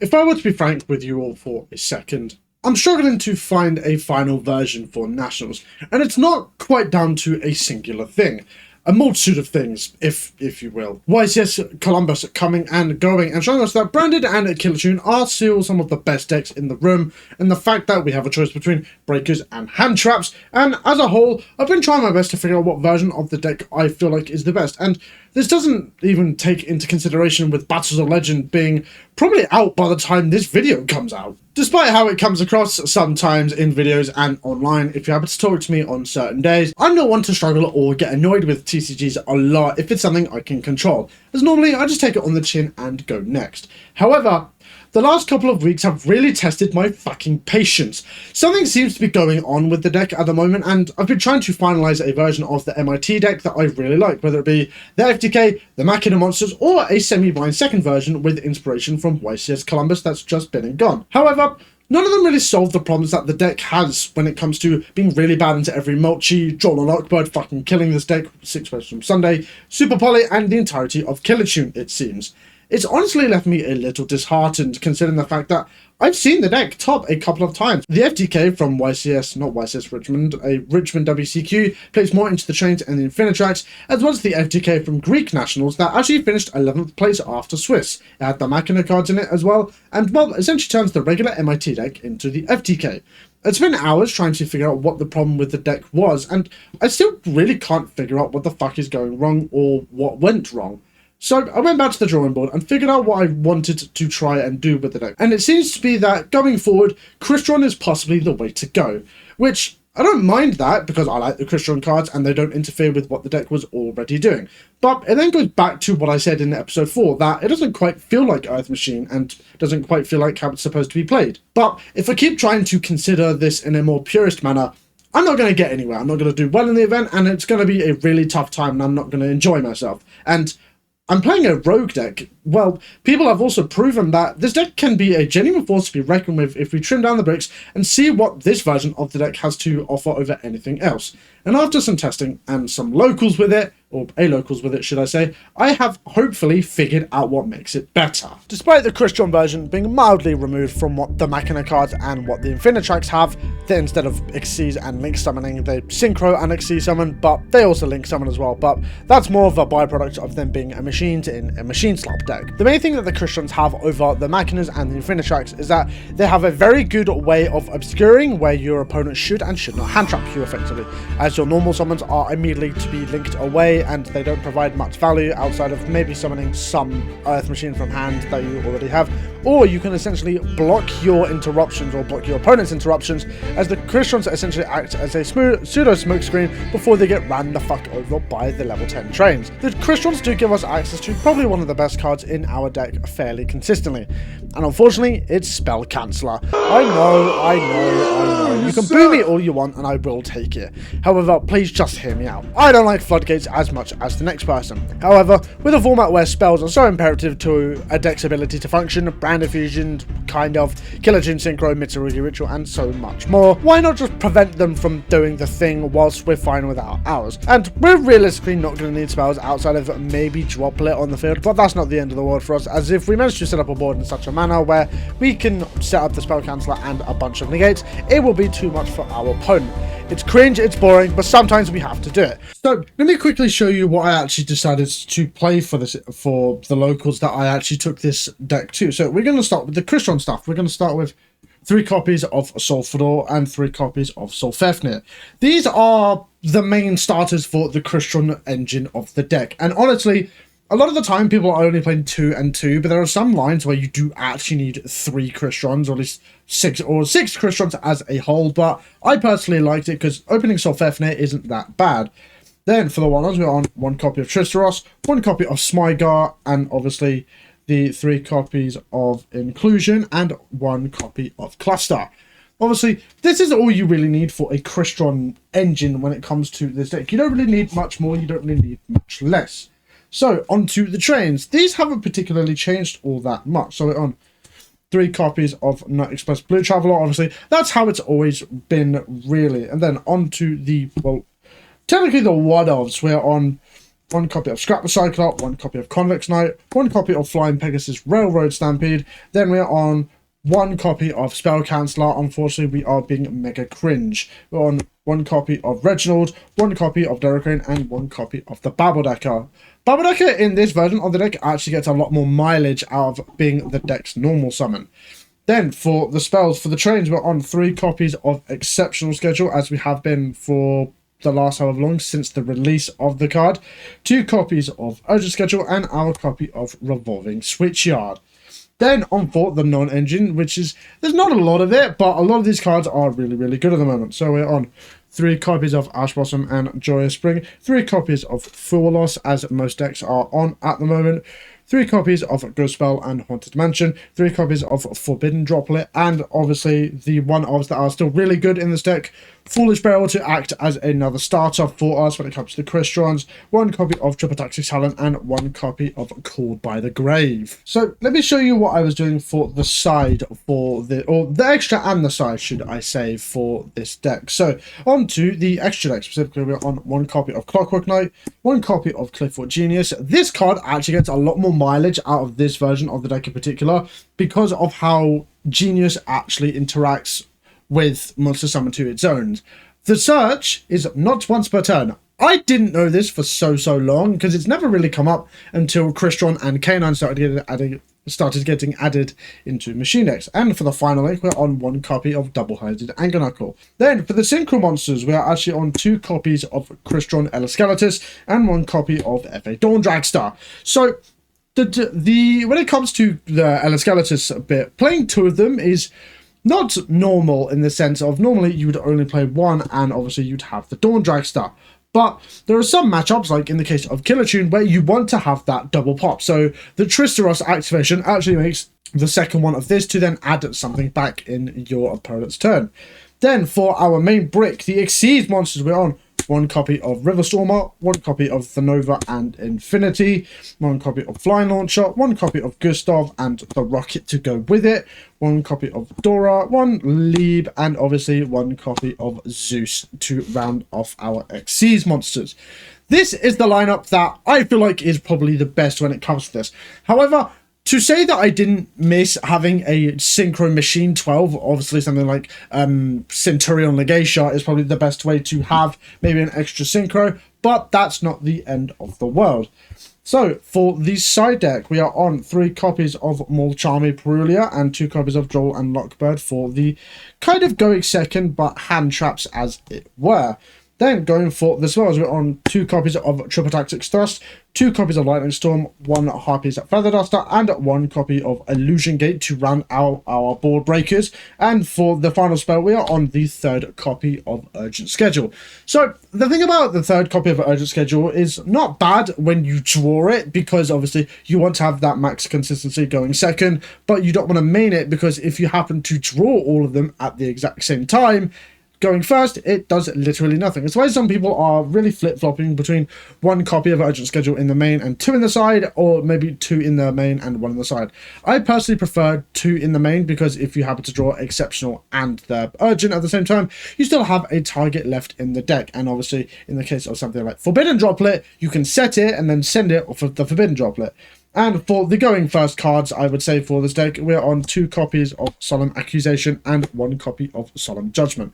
If I were to be frank with you all for a second, I'm struggling to find a final version for Nationals, and it's not quite down to a singular thing. A multitude of things, if you will. YCS Columbus coming and going and showing us that Branded and Killatune are still some of the best decks in the room, and the fact that we have a choice between Breakers and Hand Traps, and as a whole, I've been trying my best to figure out what version of the deck I feel like is the best, and this doesn't even take into consideration with Battles of Legend being probably out by the time this video comes out. Despite how it comes across sometimes in videos and online, if you happen to talk to me on certain days, I'm not one to struggle or get annoyed with TCGs a lot if it's something I can control, as normally I just take it on the chin and go next. However, the last couple of weeks have really tested my fucking patience. Something seems to be going on with the deck at the moment, and I've been trying to finalise a version of the MIT deck that I really like, whether it be the FTK, the Machina Monsters, or a semi-blind second version with inspiration from YCS Columbus that's just been and gone. However, none of them really solve the problems that the deck has when it comes to being really bad into every Mulchi, Droll and Lockbird fucking killing this deck, 6 ways from Sunday, Super Poly, and the entirety of Killatune, it seems. It's honestly left me a little disheartened, considering the fact that I've seen the deck top a couple of times. The FTK from YCS, not YCS Richmond, a Richmond WCQ, plays more into the Trains and the Infinitrax, as well as the FTK from Greek Nationals that actually finished 11th place after Swiss. It had the Machina cards in it as well, and well, essentially turns the regular MIT deck into the FTK. It's been hours trying to figure out what the problem with the deck was, and I still really can't figure out what the fuck is going wrong or what went wrong. So I went back to the drawing board and figured out what I wanted to try and do with the deck. And it seems to be that going forward, Crystron is possibly the way to go. Which, I don't mind that because I like the Crystron cards and they don't interfere with what the deck was already doing. But it then goes back to what I said in episode 4, that it doesn't quite feel like Earth Machine and doesn't quite feel like how it's supposed to be played. But if I keep trying to consider this in a more purist manner, I'm not going to get anywhere. I'm not going to do well in the event, and it's going to be a really tough time and I'm not going to enjoy myself. And I'm playing a rogue deck. Well, people have also proven that this deck can be a genuine force to be reckoned with if we trim down the bricks and see what this version of the deck has to offer over anything else. And after some testing and some locals with it, or a-locals with it should I say, I have hopefully figured out what makes it better. Despite the Crystron version being mildly removed from what the Machina cards and what the Infinitrax have, that instead of Xyz and Link summoning, they Synchro and Xyz summon, but they also Link summon as well, but that's more of a byproduct of them being a machines in a machine slap deck. The main thing that the Crystons have over the Machinas and the Infinitrax is that they have a very good way of obscuring where your opponent should and should not hand trap you effectively, as your normal summons are immediately to be linked away and they don't provide much value outside of maybe summoning some Earth Machine from hand that you already have, or you can essentially block your interruptions or block your opponent's interruptions, as the Crystons essentially act as a pseudo smokescreen before they get ran the fuck over by the level 10 trains. The Crystons do give us access to probably one of the best cards in our deck fairly consistently, and unfortunately it's Spell Canceller. I know, you can boo me all you want and I will take it. However, please just hear me out. I don't like Floodgates as much as the next person. However, with a format where spells are so imperative to a deck's ability to function, Brand Infusion, kind of, Killatune Synchro, Mitsurugi Ritual, and so much more, why not just prevent them from doing the thing whilst we're fine without ours? And we're realistically not going to need spells outside of maybe Droplet on the field, but that's not the end of the world for us, as if we manage to set up a board in such a manner where we can set up the Spell Canceller and a bunch of negates, it will be too much for our opponent. It's cringe, it's boring, but sometimes we have to do it. So let me quickly show you what I actually decided to play for the locals that I actually took this deck to. So we're going to start with the Crystron stuff. We're going to start with 3 copies of Solfador and 3 copies of Solfefnir. These are the main starters for the Crystron engine of the deck. And honestly, a lot of the time people are only playing 2 and 2, but there are some lines where you do actually need 3 Crystrons, or at least 6 Crystrons as a whole, but I personally liked it because opening Solfefnir isn't that bad. Then for the one-ons, we're on 1 copy of Tristeros, 1 copy of Smygar, and obviously the 3 copies of Inclusion, and 1 copy of Cluster. Obviously, this is all you really need for a Crystron engine when it comes to this deck. You don't really need much more, you don't really need much less. So, onto the trains. These haven't particularly changed all that much. So, we're on 3 copies of Night Express Blue Traveler, obviously. That's how it's always been, really. And then onto the, well, technically the one-offs. We're on 1 copy of Scrap Recycler, 1 copy of Convex Knight, 1 copy of Flying Pegasus Railroad Stampede. Then we're on 1 copy of Spell Canceller. Unfortunately, we are being mega cringe. We're on 1 copy of Reginald, 1 copy of Derricane, and 1 copy of the Babbledecker. Babbledecker in this version of the deck actually gets a lot more mileage out of being the deck's normal summon. Then for the spells, for the trains, we're on 3 copies of Exceptional Schedule, as we have been for the last however long since the release of the card. 2 copies of Urgent Schedule, and our copy of Revolving Switchyard. Then on for the non-engine, which is, there's not a lot of it, but a lot of these cards are really, really good at the moment. So we're on 3 copies of Ash Blossom and Joyous Spring, 3 copies of Fool Loss, as most decks are on at the moment, 3 copies of Ghost Spell and Haunted Mansion, 3 copies of Forbidden Droplet, and obviously the one-offs that are still really good in this deck, Foolish Barrel to act as another starter for us when it comes to the Crystons, 1 copy of Triple Toxic Talent, and 1 copy of Called by the Grave. So let me show you what I was doing for the side for the, or the extra and the side, should I say, for this deck. So on to the extra deck, specifically we're on 1 copy of Clockwork Knight, 1 copy of Clifford Genius. This card actually gets a lot more mileage out of this version of the deck in particular because of how Genius actually interacts with Monster Summon to its own. The search is not once per turn. I didn't know this for so long because it's never really come up until Crystron and Canine started getting added into Machine decks. And for the final link, we're on 1 copy of Double-Headed Anger Knuckle. Then for the Synchro Monsters, we are actually on 2 copies of Crystron Elascalatus and 1 copy of F.A. Dawn Dragster. So when it comes to the Elascalatus bit, playing 2 of them is not normal in the sense of normally you would only play 1 and obviously you'd have the Dawn Dragster. But there are some matchups, like in the case of Killer Tune, where you want to have that double pop. So the Tristeros activation actually makes the second one of this to then add something back in your opponent's turn. Then for our main brick, the Exceed monsters, we're on 1 copy of Riverstormer, 1 copy of the Nova and Infinity, 1 copy of Flying Launcher, 1 copy of Gustav and the Rocket to go with it, 1 copy of Dora, 1 Lieb, and obviously 1 copy of Zeus to round off our Xyz monsters. This is the lineup that I feel like is probably the best when it comes to this. However, to say that I didn't miss having a Synchro Machine 12, obviously something like Centurion Legatia is probably the best way to have maybe an extra Synchro, but that's not the end of the world. So for the side deck, we are on 3 copies of Molchami Perulia and 2 copies of Joel and Lockbird for the kind of going second, but hand traps as it were. Then going for the spells, we're on 2 copies of Triple Tactics Thrust, 2 copies of Lightning Storm, 1 Harpy's Feather Duster, and 1 copy of Illusion Gate to round out our board breakers. And for the final spell, we are on the 3rd copy of Urgent Schedule. So the thing about the 3rd copy of Urgent Schedule is not bad when you draw it, because obviously you want to have that max consistency going second, but you don't want to main it because if you happen to draw all of them at the exact same time, going first, it does literally nothing. It's why some people are really flip-flopping between 1 copy of Urgent Schedule in the main and 2 in the side, or maybe 2 in the main and 1 in the side. I personally prefer 2 in the main because if you happen to draw Exceptional and the Urgent at the same time, you still have a target left in the deck. And obviously, in the case of something like Forbidden Droplet, you can set it and then send it off of the Forbidden Droplet. And for the going first cards, I would say for this deck, we're on 2 copies of Solemn Accusation and 1 copy of Solemn Judgment.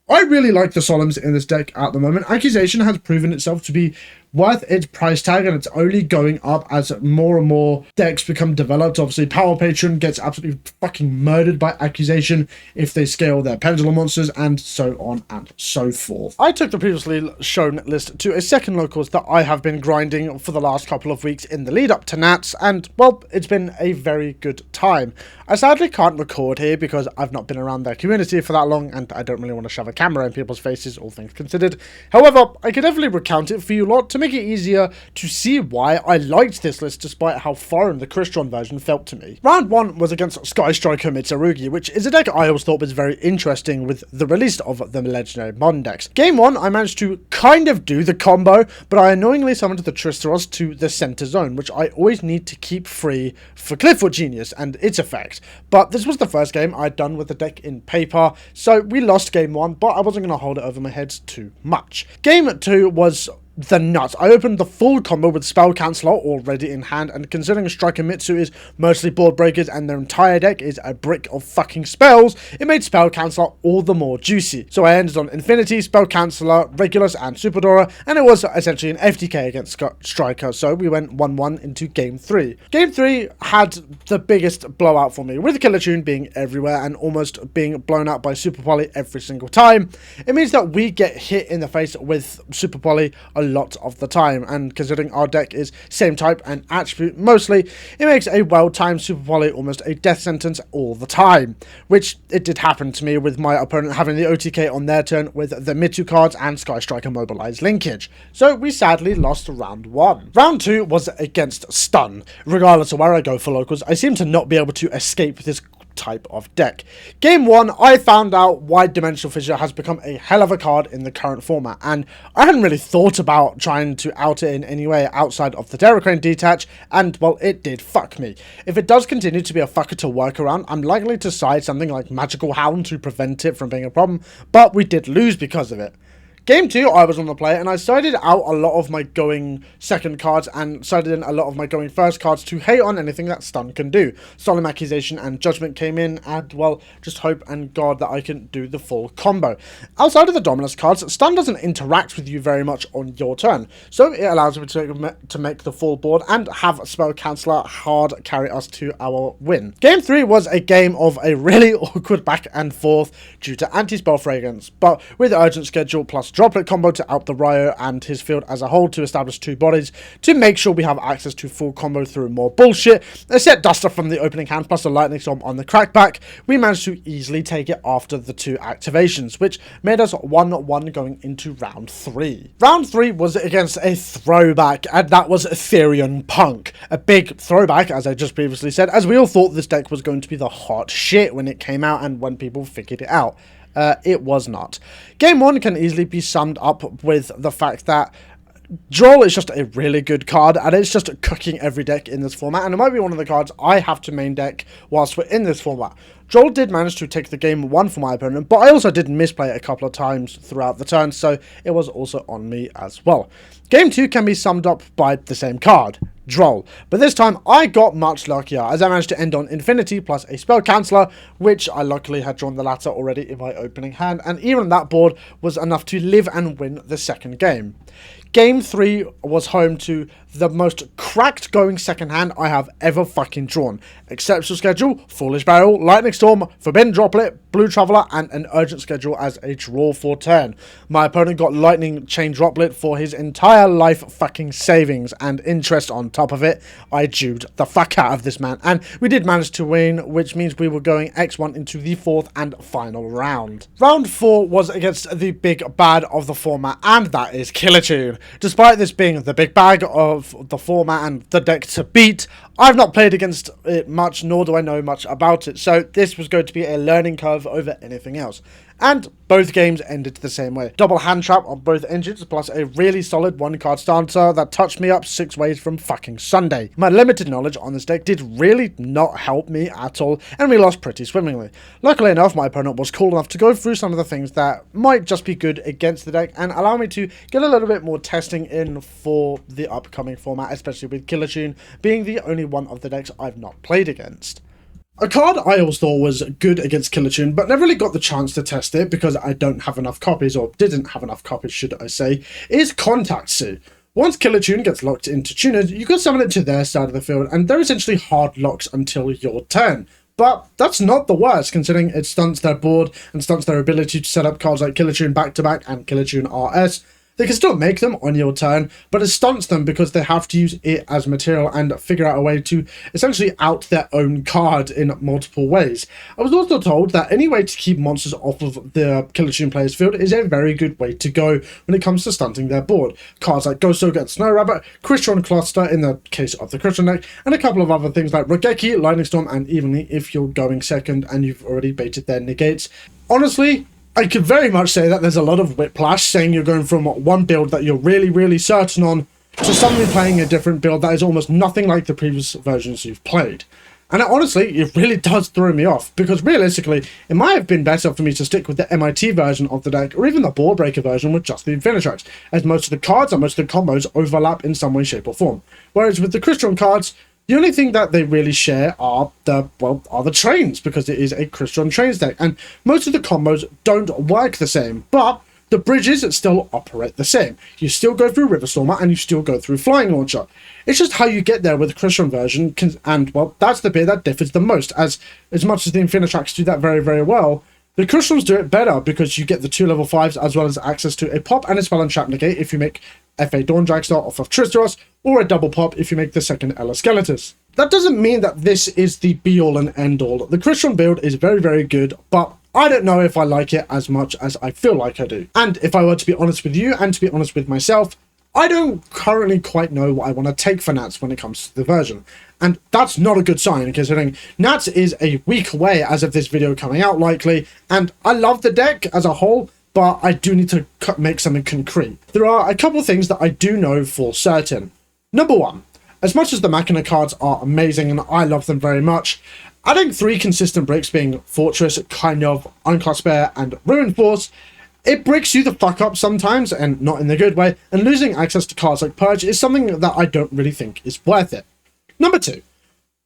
I really like the Solemns in this deck at the moment. Accusation has proven itself to be worth its price tag, and it's only going up as more and more decks become developed. Obviously, Power Patron gets absolutely fucking murdered by Accusation if they scale their Pendulum monsters, and so on and so forth. I took the previously shown list to a second locals that I have been grinding for the last couple of weeks in the lead up to Nats, and, well, it's been a very good time. I sadly can't record here because I've not been around their community for that long, and I don't really want to shove a camera in people's faces, all things considered. However, I could definitely recount it for you lot to make it easier to see why I liked this list despite how foreign the Crystron version felt to me. Round 1 was against Sky Striker Mitsurugi, which is a deck I always thought was very interesting with the release of the Legendary Modern decks. Game 1, I managed to kind of do the combo, but I annoyingly summoned the Tristeros to the center zone, which I always need to keep free for Clifford Genius and its effect. But this was the first game I'd done with the deck in paper, so we lost game 1, but I wasn't going to hold it over my head too much. Game 2 was the nuts. I opened the full combo with Spell Canceller already in hand, and considering Striker Mitsu is mostly board breakers and their entire deck is a brick of fucking spells, it made Spell Canceller all the more juicy. So I ended on Infinity, Spell Canceller, Regulus and Superdora, and it was essentially an FTK against Striker, so we went 1-1 into Game 3. Game 3 had the biggest blowout for me, with Killer Tune being everywhere and almost being blown out by Super Poly every single time. It means that we get hit in the face with Super Poly a lot of the time, and considering our deck is same type and attribute mostly, it makes a well-timed Super Poly almost a death sentence all the time, which it did happen to me with my opponent having the OTK on their turn with the Mitsu cards and Sky Striker Mobilize linkage. So we sadly lost round 1. Round 2 was against Stun. Regardless of where I go for locals, I seem to not be able to escape this type of deck. Game 1, I found out why Dimensional Fissure has become a hell of a card in the current format, and I hadn't really thought about trying to out it in any way outside of the Terracrane detach, and well, it did fuck me. If it does continue to be a fucker to work around, I'm likely to side something like Magical Hound to prevent it from being a problem, but we did lose because of it. Game 2, I was on the play, and I sided out a lot of my going second cards and sided in a lot of my going first cards to hate on anything that Stun can do. Solemn Accusation and Judgment came in, and, well, just hope and God that I can do the full combo. Outside of the Dominus cards, Stun doesn't interact with you very much on your turn, so it allows me to make the full board and have Spell Canceller hard carry us to our win. Game 3 was a game of a really awkward back and forth due to Anti-Spell Fragrance, but with Urgent Schedule plus Droplet combo to out the Ryo and his field as a whole to establish 2 bodies to make sure we have access to full combo through more bullshit, a set Duster from the opening hand plus a Lightning Storm on the crackback, we managed to easily take it after the 2 activations, which made us 1-1 going into round 3. Round 3 was against a throwback, and that was Ethereum Punk. A big throwback, as I just previously said, as we all thought this deck was going to be the hot shit when it came out and when people figured it out. It was not. Game 1 can easily be summed up with the fact that Droll is just a really good card, and it's just cooking every deck in this format, and it might be one of the cards I have to main deck whilst we're in this format. Droll did manage to take the game 1 for my opponent, but I also did misplay it a couple of times throughout the turn, so it was also on me as well. Game 2 can be summed up by the same card, Droll, but this time I got much luckier as I managed to end on Infinity plus a Spell Canceller, which I luckily had drawn the latter already in my opening hand, and even that board was enough to live and win the second game. Game 3 was home to the most cracked going second hand I have ever fucking drawn. Exceptional Schedule, Foolish Barrel, Lightning Storm, Forbidden Droplet, Blue Traveler, and an Urgent Schedule as a draw for turn. My opponent got Lightning Chain Droplet for his entire life fucking savings, and interest on top of it. I jewed the fuck out of this man, and we did manage to win, which means we were going X1 into the 4th and final round. Round 4 was against the big bad of the format, and that is Killer Tune. Despite this being the big bag of the format and the deck to beat, I've not played against it much, nor do I know much about it, so this was going to be a learning curve over anything else. And both games ended the same way. Double hand trap on both engines, plus a really solid 1-card stanza that touched me up 6 ways from fucking Sunday. My limited knowledge on this deck did really not help me at all, and we lost pretty swimmingly. Luckily enough, my opponent was cool enough to go through some of the things that might just be good against the deck, and allow me to get a little bit more testing in for the upcoming format, especially with Killer Tune being the only one of the decks I've not played against. A card I always thought was good against Killer Tune, but never really got the chance to test it because I don't have enough copies, or didn't have enough copies, should I say, is Kontatsu. Once Killer Tune gets locked into tuners, you can summon it to their side of the field, and they're essentially hard locks until your turn. But that's not the worst, considering it stunts their board and stunts their ability to set up cards like Killer Tune back-to-back and Killer Tune RS. They can still make them on your turn, but it stunts them because they have to use it as material and figure out a way to essentially out their own card in multiple ways. I was also told that any way to keep monsters off of the Killer Tune player's field is a very good way to go when it comes to stunting their board. Cards like Ghost Ogre and Snow Rabbit, Crystron Cluster in the case of the Crystron deck, and a couple of other things like Rogeki, Lightning Storm, and evenly if you're going second and you've already baited their negates. Honestly, I could very much say that there's a lot of whiplash, saying you're going from one build that you're really certain on to suddenly playing a different build that is almost nothing like the previous versions you've played. And honestly, it really does throw me off, because realistically, it might have been better for me to stick with the MIT version of the deck, or even the board breaker version with just the Infinitracks, as most of the cards and most of the combos overlap in some way, shape, or form. Whereas with the Crystron cards, the only thing that they really share are the trains, because it is a Crystron trains deck, and most of the combos don't work the same, but the bridges still operate the same. You still go through River Stormer and you still go through Flying Launcher. It's just how you get there with the Crystron version, and well, that's the bit that differs the most, as much as the Infinitracks do that very, very well, the Crucials do it better, because you get the 2 level 5s as well as access to a pop and a spell and trap negate if you make FA Dawn Dragstar off of Tristeros, or a double pop if you make the second Ella Skeletus. That doesn't mean that this is the be-all and end-all. The Crystron build is very, very good, but I don't know if I like it as much as I feel like I do. And if I were to be honest with you, and to be honest with myself, I don't currently quite know what I want to take for Nats when it comes to the version. And that's not a good sign, considering Nats is a week away as of this video coming out likely, and I love the deck as a whole, but I do need to make something concrete. There are a couple of things that I do know for certain. Number one, as much as the Machina cards are amazing and I love them very much, adding 3 consistent bricks being Fortress, kind of, Unclasp Air, and Ruin Force, it bricks you the fuck up sometimes, and not in the good way, and losing access to cards like Purge is something that I don't really think is worth it. Number 2,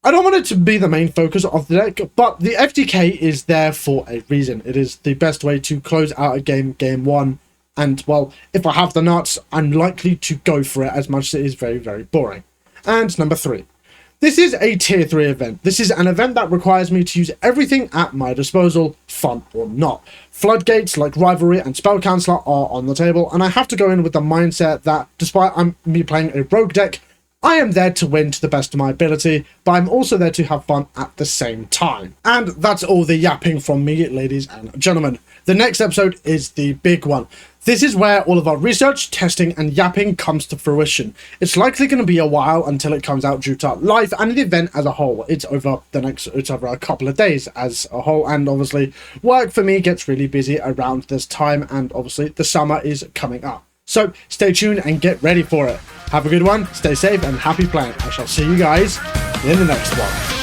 I don't want it to be the main focus of the deck, but the FTK is there for a reason. It is the best way to close out a game 1, and, well, if I have the nuts, I'm likely to go for it, as much as it is very, very boring. And number 3, this is a tier 3 event. This is an event that requires me to use everything at my disposal, fun or not. Floodgates like Rivalry and Spell Canceller are on the table, and I have to go in with the mindset that despite me playing a rogue deck, I am there to win to the best of my ability, but I'm also there to have fun at the same time. And that's all the yapping from me, ladies and gentlemen. The next episode is the big one. This is where all of our research, testing, and yapping comes to fruition. It's likely going to be a while until it comes out due to life and the event as a whole. It's over a couple of days as a whole, and obviously work for me gets really busy around this time, and obviously the summer is coming up. So stay tuned and get ready for it. Have a good one, stay safe, and happy playing. I shall see you guys in the next one.